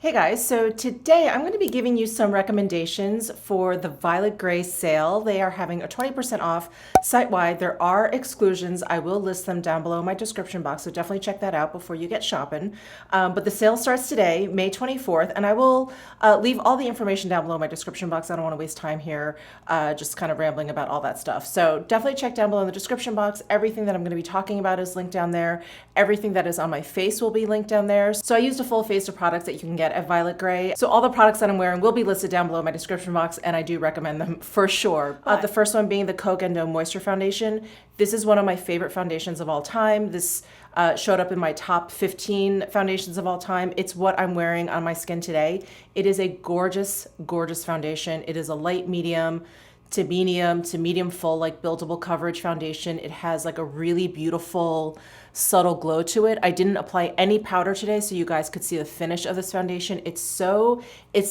Hey guys, so today I'm going to be giving you some recommendations for the Violet Gray sale. They are having a 20% off site-wide. There are exclusions. I will list them down below in my description box, so definitely check that out before you get shopping. But the sale starts today, May 24th, and I will leave all the information down below in my description box. I don't want to waste time here just kind of rambling about all that stuff. So definitely check down below in the description box. Everything that I'm going to be talking about is linked down there. Everything that is on my face will be linked down there. So I used a full face of products that you can get at Violet Gray. So all the products that I'm wearing will be listed down below in my description box, and I do recommend them for sure. The first one being the Kogendo Moisture Foundation. This is one of my favorite foundations of all time. This showed up in my top 15 foundations of all time. It's what I'm wearing on my skin today. It is a gorgeous, gorgeous foundation. It is a light medium to medium full, like buildable coverage foundation. It has like a really beautiful subtle glow to it. I didn't apply any powder today so you guys could see the finish of this foundation. It's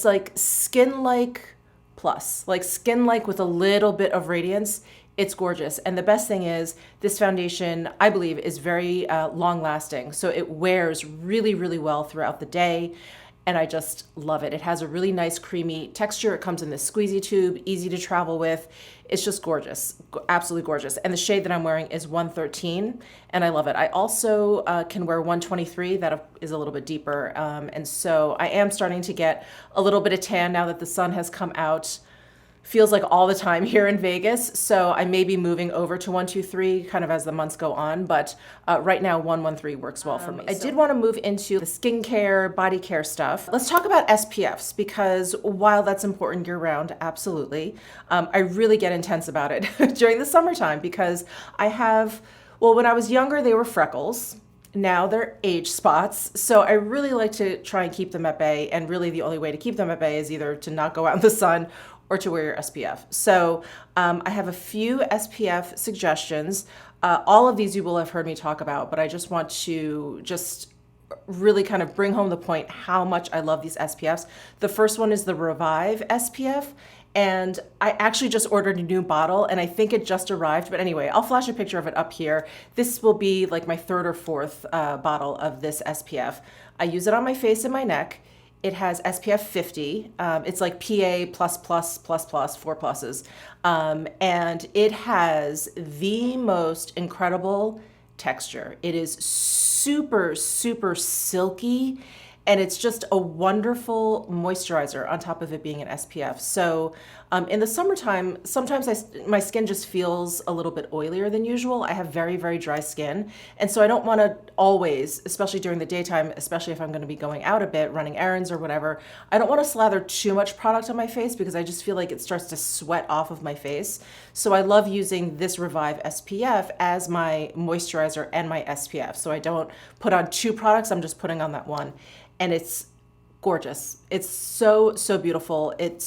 like skin-like plus, like skin-like with a little bit of radiance. It's gorgeous. And the best thing is this foundation, I believe, is very long lasting. So it wears really, really well throughout the day. And I just love it. It has a really nice creamy texture. It comes in this squeezy tube, easy to travel with. It's just gorgeous, absolutely gorgeous. And the shade that I'm wearing is 113, and I love it. I also can wear 123, that is a little bit deeper. And so I am starting to get a little bit of tan now that the sun has come out. Feels like all the time here in Vegas. So I may be moving over to 123 kind of as the months go on, but right now 113 works well for me. I did want to move into the skincare, body care stuff. Let's talk about SPFs, because while that's important year round, absolutely, I really get intense about it during the summertime because when I was younger, they were freckles. Now they're age spots. So I really like to try and keep them at bay. And really the only way to keep them at bay is either to not go out in the sun or to wear your SPF. So I have a few SPF suggestions. All of these you will have heard me talk about, but I just want to really kind of bring home the point how much I love these SPFs. The first one is the Revive SPF. And I actually just ordered a new bottle and I think it just arrived. But anyway, I'll flash a picture of it up here. This will be like my third or fourth bottle of this SPF. I use it on my face and my neck. It has SPF 50. It's like PA++++, 4 pluses. And it has the most incredible texture. It is super, super silky. And it's just a wonderful moisturizer on top of it being an SPF. So in the summertime, sometimes my skin just feels a little bit oilier than usual. I have very, very dry skin. And so I don't want to always, especially during the daytime, especially if I'm going to be going out a bit, running errands or whatever, I don't want to slather too much product on my face because I just feel like it starts to sweat off of my face. So I love using this Revive SPF as my moisturizer and my SPF. So I don't put on two products, I'm just putting on that one. And it's gorgeous. It's so, so beautiful. It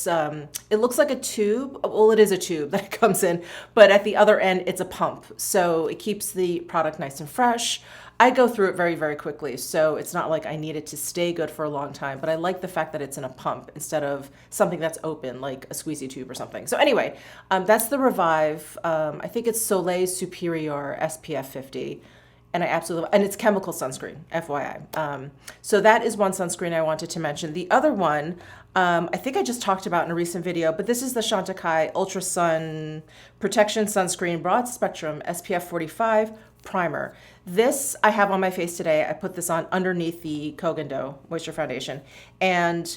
looks like a tube. Well, it is a tube that it comes in, but at the other end, it's a pump. So it keeps the product nice and fresh. I go through it very, very quickly. So it's not like I need it to stay good for a long time, but I like the fact that it's in a pump instead of something that's open, like a squeezy tube or something. So anyway, that's the Revive. I think it's Soleil Superior SPF 50. And I absolutely, and it's chemical sunscreen, FYI. So that is one sunscreen I wanted to mention. The other one, I think I just talked about in a recent video, but this is the Chantecaille Ultra Sun Protection Sunscreen Broad Spectrum SPF 45 Primer. This I have on my face today. I put this on underneath the Kogendo Moisture Foundation. And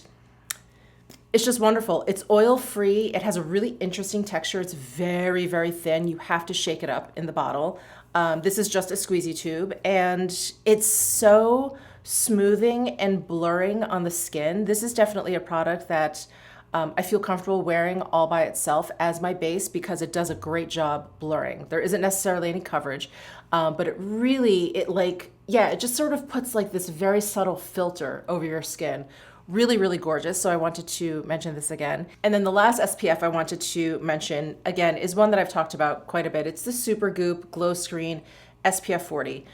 it's just wonderful. It's oil-free. It has a really interesting texture. It's very, very thin. You have to shake it up in the bottle. This is just a squeezy tube, and it's so smoothing and blurring on the skin. This is definitely a product that I feel comfortable wearing all by itself as my base because it does a great job blurring. There isn't necessarily any coverage, but it just sort of puts like this very subtle filter over your skin. Really, really gorgeous. So I wanted to mention this again. And then the last SPF I wanted to mention again is one that I've talked about quite a bit. It's the Supergoop Glow Screen SPF 40.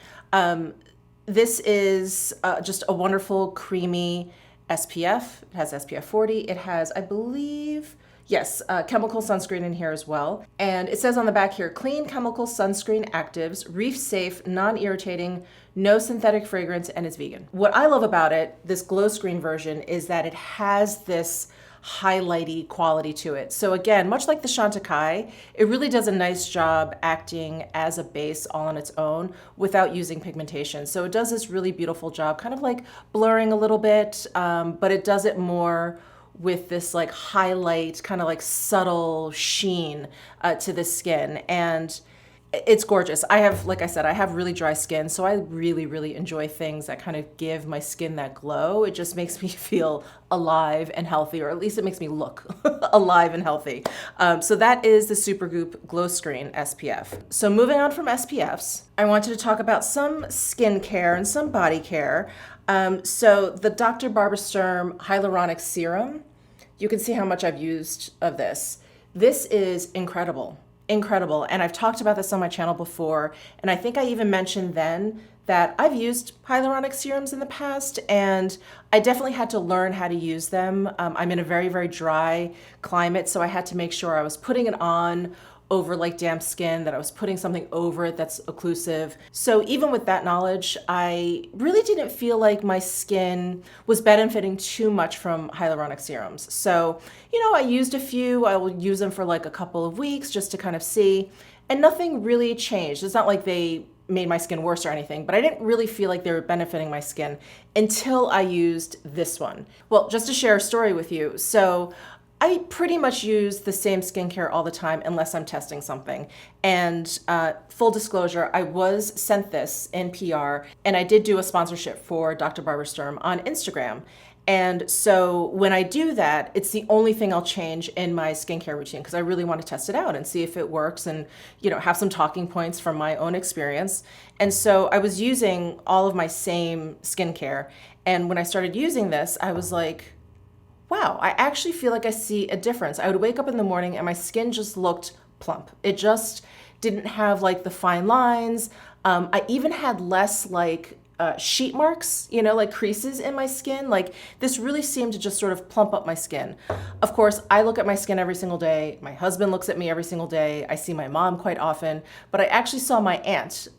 This is just a wonderful creamy SPF. It has SPF 40. It has, I believe, Yes, chemical sunscreen in here as well. And it says on the back here, clean chemical sunscreen actives, reef safe, non-irritating, no synthetic fragrance, and is vegan. What I love about it, this glow screen version, is that it has this highlighty quality to it. So again, much like the Chantecaille, it really does a nice job acting as a base all on its own without using pigmentation. So it does this really beautiful job, kind of like blurring a little bit, but it does it more with this like highlight, kind of like subtle sheen to the skin. And it's gorgeous. I have, like I said, I have really dry skin, so I really, really enjoy things that kind of give my skin that glow. It just makes me feel alive and healthy, or at least it makes me look alive and healthy. So that is the Supergoop Glow Screen SPF. So moving on from SPFs, I wanted to talk about some skincare and some body care. So the Dr. Barbara Sturm Hyaluronic Serum, you can see how much I've used of this. This is incredible, incredible. And I've talked about this on my channel before. And I think I even mentioned then that I've used hyaluronic serums in the past, and I definitely had to learn how to use them. I'm in a very, very dry climate, so I had to make sure I was putting it on over like damp skin, that I was putting something over it that's occlusive. So even with that knowledge, I really didn't feel like my skin was benefiting too much from hyaluronic serums. So, you know, I used a few. I will use them for like a couple of weeks just to kind of see, and nothing really changed. It's not like they made my skin worse or anything, but I didn't really feel like they were benefiting my skin until I used this one. Well, just to share a story with you. So I pretty much use the same skincare all the time unless I'm testing something. And full disclosure, I was sent this in PR, and I did do a sponsorship for Dr. Barbara Sturm on Instagram. And so when I do that, it's the only thing I'll change in my skincare routine, because I really want to test it out and see if it works and, you know, have some talking points from my own experience. And so I was using all of my same skincare. And when I started using this, I was like, wow, I actually feel like I see a difference. I would wake up in the morning and my skin just looked plump. It just didn't have like the fine lines. I even had less like sheet marks, you know, like creases in my skin. Like this really seemed to just sort of plump up my skin. Of course, I look at my skin every single day. My husband looks at me every single day. I see my mom quite often, but I actually saw my aunt,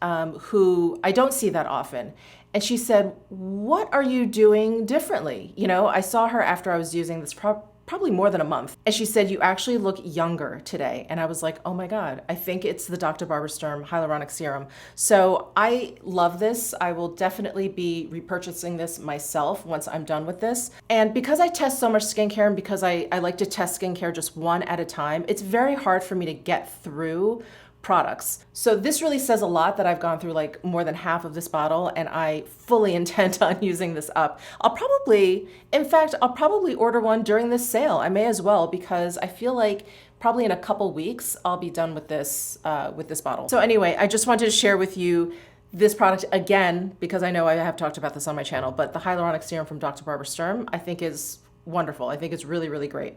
who I don't see that often. And she said, what are you doing differently? You know, I saw her after I was using this probably more than a month. And she said, you actually look younger today. And I was like, oh my God, I think it's the Dr. Barbara Sturm Hyaluronic Serum. So I love this. I will definitely be repurchasing this myself once I'm done with this. And because I test so much skincare, and because I like to test skincare just one at a time, it's very hard for me to get through products. So this really says a lot that I've gone through like more than half of this bottle, and I fully intend on using this up. In fact, I'll probably order one during this sale. I may as well, because I feel like probably in a couple weeks, I'll be done with this bottle. So anyway, I just wanted to share with you this product again, because I know I have talked about this on my channel, but the Hyaluronic Serum from Dr. Barbara Sturm, I think is wonderful. I think it's really, really great.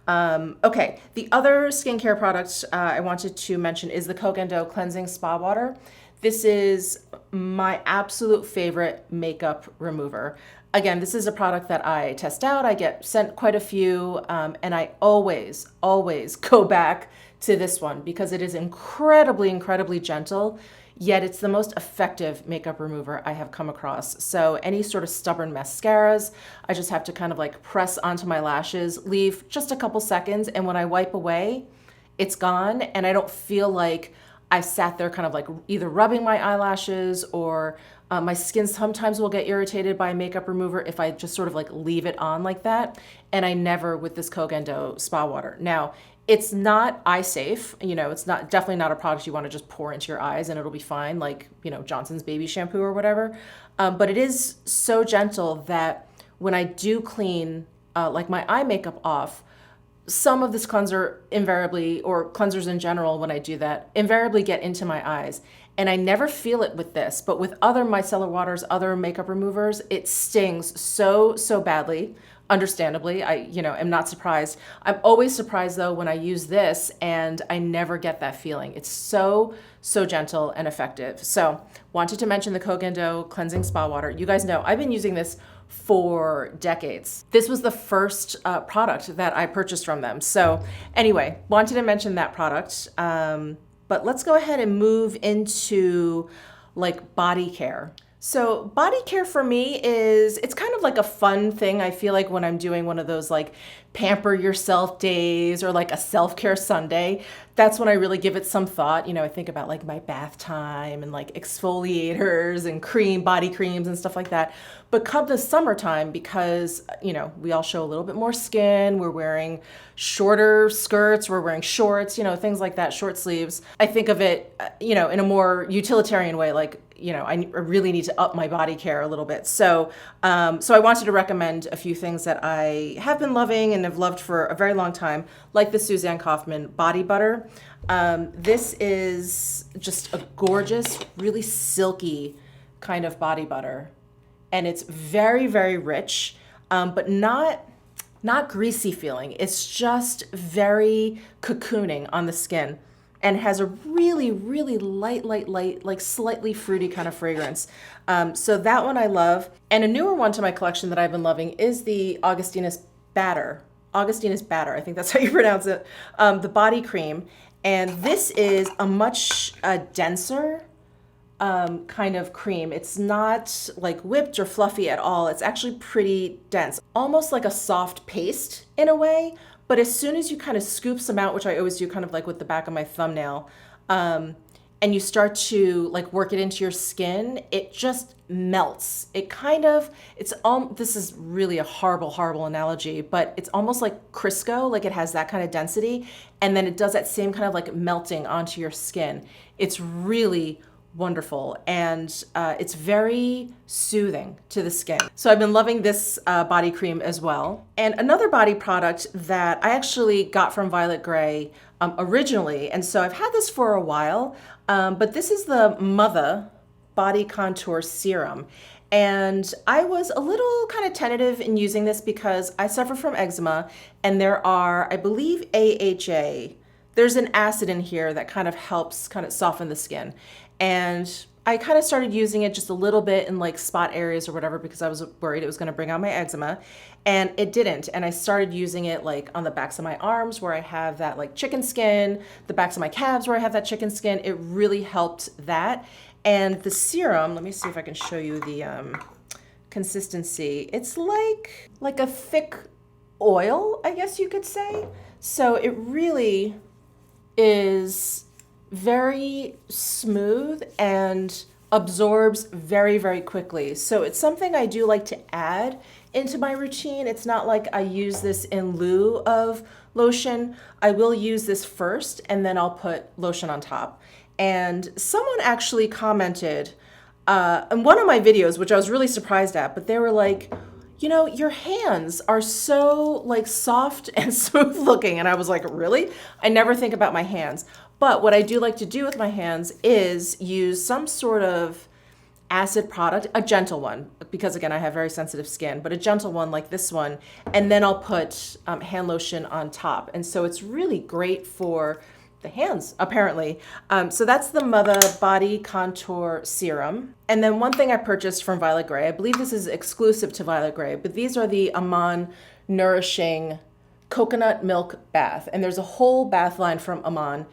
Okay, the other skincare product I wanted to mention is the Kogendo Cleansing Spa Water. This is my absolute favorite makeup remover. Again, this is a product that I test out. I get sent quite a few, and I always go back to this one because it is incredibly, incredibly gentle. Yet it's the most effective makeup remover I have come across. So any sort of stubborn mascaras, I just have to kind of like press onto my lashes, leave just a couple seconds, and when I wipe away, it's gone, and I don't feel like I sat there kind of like either rubbing my eyelashes, or my skin sometimes will get irritated by a makeup remover if I just sort of like leave it on like that, and I never with this Kogendo Spa Water. Now, it's not eye safe, you know, it's definitely not a product you want to just pour into your eyes and it'll be fine, like, you know, Johnson's baby shampoo or whatever. But it is so gentle that when I do clean like my eye makeup off, some of this cleanser invariably, or cleansers in general, when I do that, invariably get into my eyes. And I never feel it with this, but with other micellar waters, other makeup removers, it stings so badly. Understandably, I, you know, am not surprised. I'm always surprised though when I use this and I never get that feeling. It's so gentle and effective. So wanted to mention the Kogendo Cleansing Spa Water. You guys know I've been using this for decades. This was the first product that I purchased from them. So anyway, wanted to mention that product. But let's go ahead and move into like body care. So body care for me it's kind of like a fun thing. I feel like when I'm doing one of those like pamper yourself days or like a self-care Sunday, that's when I really give it some thought. You know, I think about like my bath time and like exfoliators and body creams and stuff like that. But come the summertime, because, you know, we all show a little bit more skin, we're wearing shorter skirts, we're wearing shorts, you know, things like that, short sleeves. I think of it, you know, in a more utilitarian way, like, you know, I really need to up my body care a little bit. So, so I wanted to recommend a few things that I have been loving and have loved for a very long time, like the Suzanne Kaufman body butter. This is just a gorgeous, really silky kind of body butter. And it's very, very rich, but not greasy feeling. It's just very cocooning on the skin. And has a really, really light, like slightly fruity kind of fragrance. So that one I love. And a newer one to my collection that I've been loving is the Augustinus Batter. Augustinus Batter, I think that's how you pronounce it. The body cream. And this is a much denser kind of cream. It's not like whipped or fluffy at all. It's actually pretty dense, almost like a soft paste in a way. But as soon as you kind of scoop some out, which I always do kind of like with the back of my thumbnail, and you start to like work it into your skin, it just melts. It kind of, this is really a horrible analogy, but it's almost like Crisco, like it has that kind of density. And then it does that same kind of like melting onto your skin. It's really wonderful, and it's very soothing to the skin. So I've been loving this body cream as well. And another body product that I actually got from Violet Grey originally, and so I've had this for a while, but this is the Mother Body Contour Serum. And I was a little kind of tentative in using this because I suffer from eczema, and there are, I believe, AHA. There's an acid in here that kind of helps kind of soften the skin. And I kind of started using it just a little bit in like spot areas or whatever because I was worried it was going to bring out my eczema, and it didn't. And I started using it like on the backs of my arms where I have that like chicken skin, the backs of my calves where I have that chicken skin. It really helped that. And the serum, let me see if I can show you the consistency. It's like a thick oil, I guess you could say. So it really is very smooth and absorbs very, very quickly. So it's something I do like to add into my routine. It's not like I use this in lieu of lotion. I will use this first and then I'll put lotion on top. And someone actually commented in one of my videos, which I was really surprised at, but they were like, you know, your hands are so like soft and smooth looking. And I was like, really? I never think about my hands. But what I do like to do with my hands is use some sort of acid product, a gentle one, because again, I have very sensitive skin, but a gentle one like this one, and then I'll put hand lotion on top. And so it's really great for the hands, apparently. So that's the Mother Body Contour Serum. And then one thing I purchased from Violet Grey, I believe this is exclusive to Violet Grey, but these are the Aman Nourishing Coconut Milk Bath. And there's a whole bath line from Aman.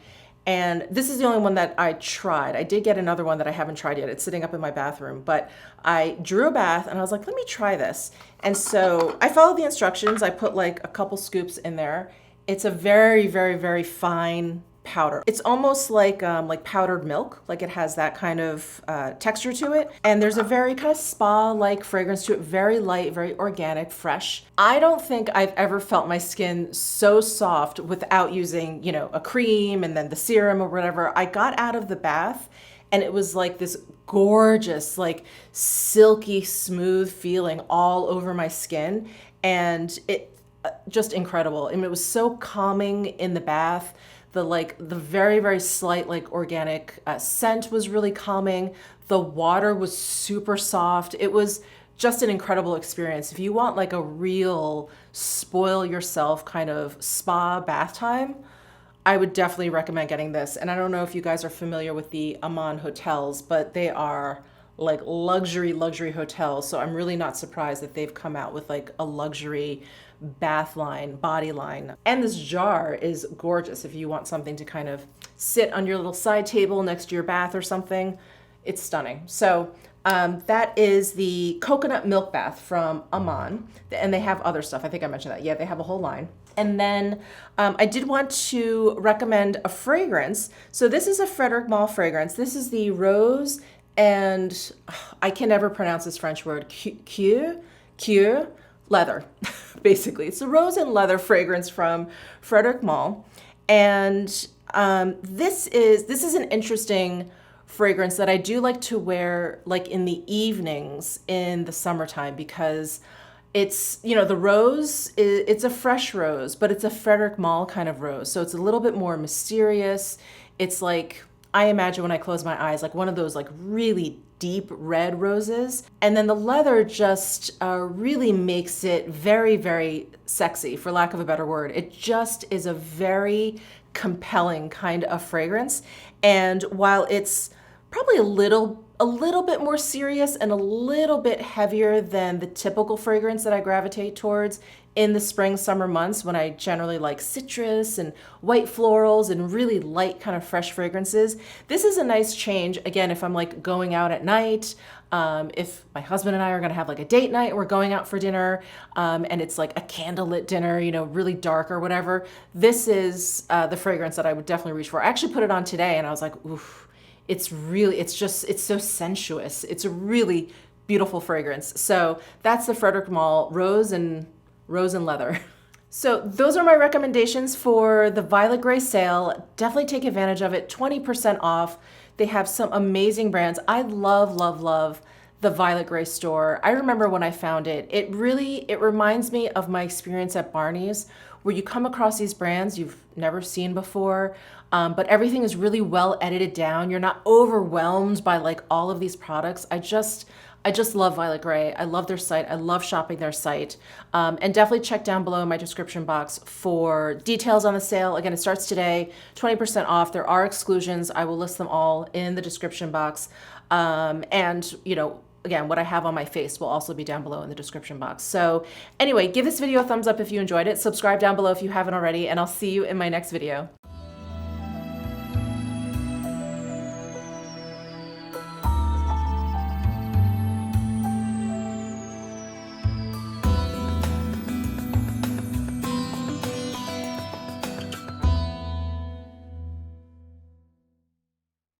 And this is the only one that I tried. I did get another one that I haven't tried yet. It's sitting up in my bathroom, but I drew a bath and I was like, let me try this. And so I followed the instructions. I put like a couple scoops in there. It's a very, very, very fine powder. It's almost like powdered milk, like it has that kind of texture to it. And there's a very kind of spa-like fragrance to it, very light, very organic, fresh. I don't think I've ever felt my skin so soft without using, you know, a cream and then the serum or whatever. I got out of the bath and it was like this gorgeous, like silky smooth feeling all over my skin. And it just incredible. I mean, it was so calming in the bath. The very, very slight like organic scent was really calming. The water was super soft. It was just an incredible experience. If you want like a real spoil yourself kind of spa bath time, I would definitely recommend getting this. And I don't know if you guys are familiar with the Aman hotels, but they are like luxury hotel. So I'm really not surprised that they've come out with like a luxury bath line, body line. And this jar is gorgeous if you want something to kind of sit on your little side table next to your bath or something. It's stunning. So that is the coconut milk bath from Aman. And they have other stuff. I think I mentioned that. Yeah, they have a whole line. And then I did want to recommend a fragrance. So this is a Frederic Malle fragrance. This is the Rose and I can never pronounce this French word, Cure leather, basically. It's a rose and leather fragrance from Frederic Malle. And this is an interesting fragrance that I do like to wear like in the evenings in the summertime, because it's, you know, the rose, it's a fresh rose, but it's a Frederic Malle kind of rose. So it's a little bit more mysterious. It's like, I imagine when I close my eyes, like one of those like really deep red roses. And then the leather just really makes it very, very sexy, for lack of a better word. It just is a very compelling kind of fragrance. And while it's probably a little bit more serious and a little bit heavier than the typical fragrance that I gravitate towards in the spring, summer months, when I generally like citrus and white florals and really light kind of fresh fragrances. This is a nice change. Again, if I'm like going out at night, if my husband and I are gonna have like a date night, we're going out for dinner, and it's like a candlelit dinner, you know, really dark or whatever, this is the fragrance that I would definitely reach for. I actually put it on today and I was like, oof, it's so sensuous. It's a really beautiful fragrance. So that's the Frederic Malle Rose and Leather. So those are my recommendations for the Violet Gray sale. Definitely take advantage of it. 20% off. They have some amazing brands. I love the Violet Gray store. I remember when I found it, it reminds me of my experience at Barney's, where you come across these brands you've never seen before, but everything is really well edited down. You're not overwhelmed by like all of these products. I just love Violet Gray. I love their site. I love shopping their site. And definitely check down below in my description box for details on the sale. Again, it starts today, 20% off. There are exclusions. I will list them all in the description box. And, you know, again, what I have on my face will also be down below in the description box. So anyway, give this video a thumbs up if you enjoyed it. Subscribe down below if you haven't already, and I'll see you in my next video.